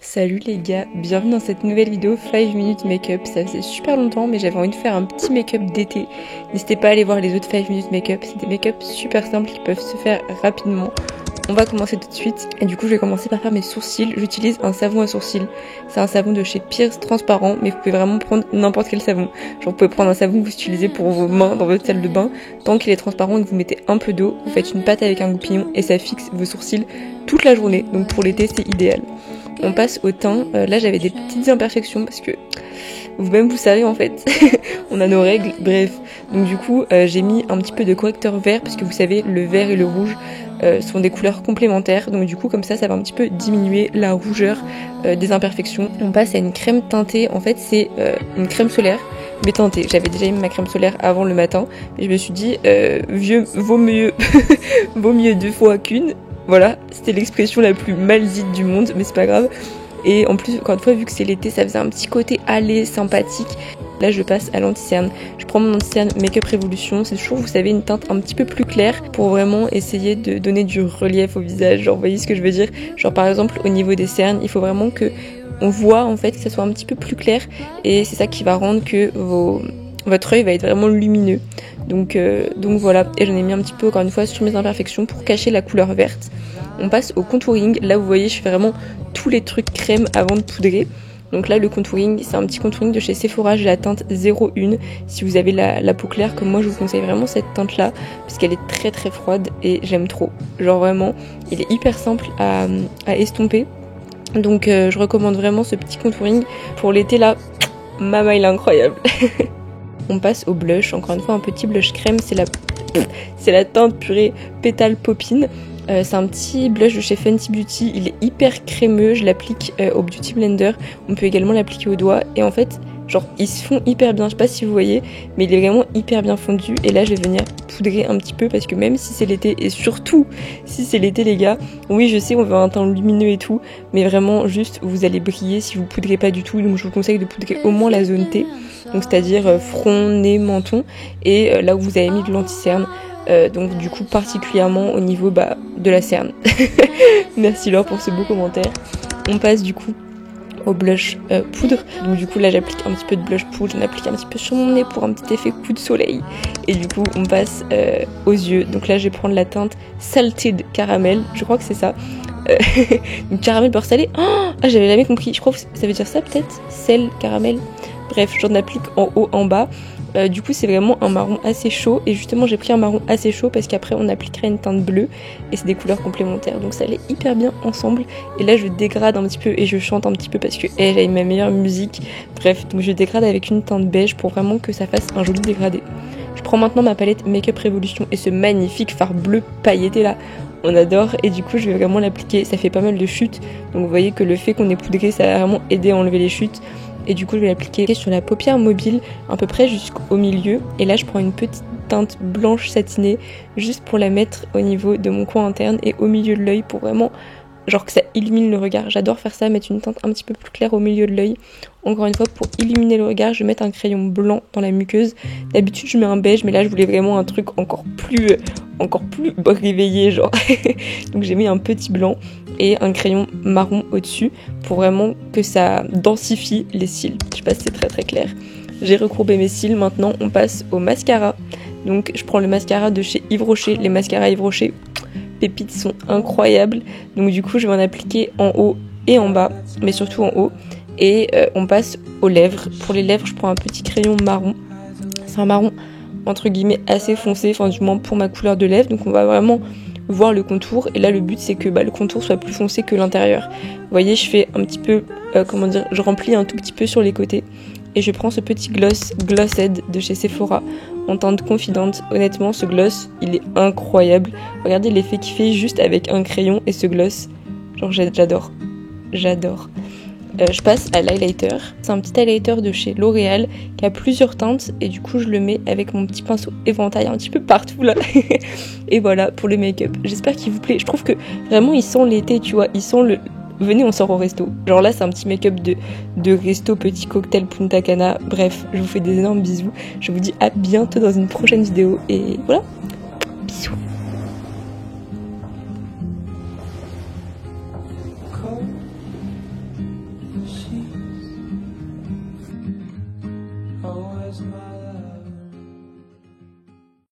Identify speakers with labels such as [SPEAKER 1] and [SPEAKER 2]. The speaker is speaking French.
[SPEAKER 1] Salut les gars, bienvenue dans cette nouvelle vidéo 5 minutes make-up. Ça faisait super longtemps mais j'avais envie de faire un petit make-up d'été. N'hésitez pas à aller voir les autres 5 minutes make-up, c'est des make-up super simples qui peuvent se faire rapidement. On va commencer tout de suite et du coup je vais commencer par faire mes sourcils. J'utilise un savon à sourcils, c'est un savon de chez Pierce transparent, mais vous pouvez vraiment prendre n'importe quel savon. Genre vous pouvez prendre un savon que vous utilisez pour vos mains dans votre salle de bain, tant qu'il est transparent et que vous mettez un peu d'eau, vous faites une pâte avec un goupillon et ça fixe vos sourcils toute la journée, donc pour l'été c'est idéal. On passe au teint, là j'avais des petites imperfections parce que vous-même vous savez en fait, on a nos règles, bref. Donc du coup j'ai mis un petit peu de correcteur vert parce que vous savez le vert et le rouge sont des couleurs complémentaires. Donc du coup comme ça va un petit peu diminuer la rougeur des imperfections. On passe à une crème teintée, en fait c'est une crème solaire mais teintée. J'avais déjà mis ma crème solaire avant le matin mais je me suis dit vaut mieux vaut mieux deux fois qu'une. Voilà, c'était l'expression la plus mal dite du monde, mais c'est pas grave. Et en plus, encore une fois, vu que c'est l'été, ça faisait un petit côté allé, sympathique. Là, je passe à l'anti-cerne. Je prends mon anti-cerne Make-up Revolution. C'est toujours, vous savez, une teinte un petit peu plus claire pour vraiment essayer de donner du relief au visage. Genre, vous voyez ce que je veux dire? Genre, par exemple, au niveau des cernes, il faut vraiment que on voit, en fait, que ça soit un petit peu plus clair. Et c'est ça qui va rendre que votre œil va être vraiment lumineux. Donc voilà, et j'en ai mis un petit peu encore une fois sur mes imperfections pour cacher la couleur verte. On passe au contouring. Là vous voyez je fais vraiment tous les trucs crème avant de poudrer. Donc là le contouring c'est un petit contouring de chez Sephora, j'ai la teinte 01. Si vous avez la peau claire comme moi je vous conseille vraiment cette teinte là parce qu'elle est très très froide et j'aime trop. Genre vraiment il est hyper simple à estomper. Donc je recommande vraiment ce petit contouring pour l'été là. Mama il est incroyable. On passe au blush, encore une fois un petit blush crème, c'est la teinte purée Pétale Poppin. C'est un petit blush de chez Fenty Beauty, il est hyper crémeux, je l'applique au Beauty Blender, on peut également l'appliquer au doigt et en fait genre ils se font hyper bien, je sais pas si vous voyez, mais il est vraiment hyper bien fondu et là je vais venir poudrer un petit peu parce que même si c'est l'été et surtout si c'est l'été les gars, oui je sais on veut un teint lumineux et tout, mais vraiment juste vous allez briller si vous poudrez pas du tout, donc je vous conseille de poudrer au moins la zone T, donc c'est-à-dire front, nez, menton et là où vous avez mis de l'anti-cerne. Donc du coup particulièrement au niveau de la cerne. Merci Laure pour ce beau commentaire. On passe du coup au blush poudre. Donc du coup là j'applique un petit peu de blush poudre, j'en applique un petit peu sur mon nez pour un petit effet coup de soleil. Et du coup on passe aux yeux. Donc là je vais prendre la teinte Salted Caramel, je crois que c'est ça. Donc caramel beurre salé. Ah j'avais jamais compris, je crois que ça veut dire ça peut-être. Sel, caramel. Bref j'en applique en haut, en bas. Du coup c'est vraiment un marron assez chaud et justement j'ai pris un marron assez chaud parce qu'après on appliquerait une teinte bleue et c'est des couleurs complémentaires donc ça allait hyper bien ensemble et là je dégrade un petit peu et je chante un petit peu parce que elle a ma meilleure musique, bref donc je dégrade avec une teinte beige pour vraiment que ça fasse un joli dégradé. Je prends maintenant ma palette Make-up Revolution et ce magnifique fard bleu pailleté là on adore et du coup je vais vraiment l'appliquer, ça fait pas mal de chutes donc vous voyez que le fait qu'on ait poudré ça a vraiment aidé à enlever les chutes. Et du coup je vais l'appliquer sur la paupière mobile à peu près jusqu'au milieu et là je prends une petite teinte blanche satinée juste pour la mettre au niveau de mon coin interne et au milieu de l'œil pour vraiment genre que ça illumine le regard. J'adore faire ça, mettre une teinte un petit peu plus claire au milieu de l'œil. Encore une fois pour illuminer le regard je vais mettre un crayon blanc dans la muqueuse. D'habitude je mets un beige mais là je voulais vraiment un truc encore plus réveillé genre. Donc j'ai mis un petit blanc et un crayon marron au-dessus pour vraiment que ça densifie les cils. Je sais pas si c'est très très clair. J'ai recourbé mes cils, maintenant on passe au mascara. Donc je prends le mascara de chez Yves Rocher, les mascaras Yves Rocher, pépites sont incroyables. Donc du coup je vais en appliquer en haut et en bas, mais surtout en haut. Et on passe aux lèvres. Pour les lèvres je prends un petit crayon marron. C'est un marron entre guillemets assez foncé, enfin du moins pour ma couleur de lèvres. Donc on va vraiment voir le contour et là le but c'est que le contour soit plus foncé que l'intérieur. Vous voyez je fais un petit peu je remplis un tout petit peu sur les côtés et je prends ce petit Glossed de chez Sephora en teinte confidente. Honnêtement ce gloss il est incroyable, regardez l'effet qu'il fait juste avec un crayon et ce gloss, genre j'adore. Je passe à l'highlighter. C'est un petit highlighter de chez L'Oréal qui a plusieurs teintes et du coup je le mets avec mon petit pinceau éventail un petit peu partout là. Et voilà pour le make-up. J'espère qu'il vous plaît. Je trouve que vraiment il sent l'été, tu vois. Il sent le... Venez on sort au resto. Genre là c'est un petit make-up de resto, petit cocktail Punta Cana. Bref, je vous fais des énormes bisous. Je vous dis à bientôt dans une prochaine vidéo et voilà. Bisous.
[SPEAKER 2] was mine.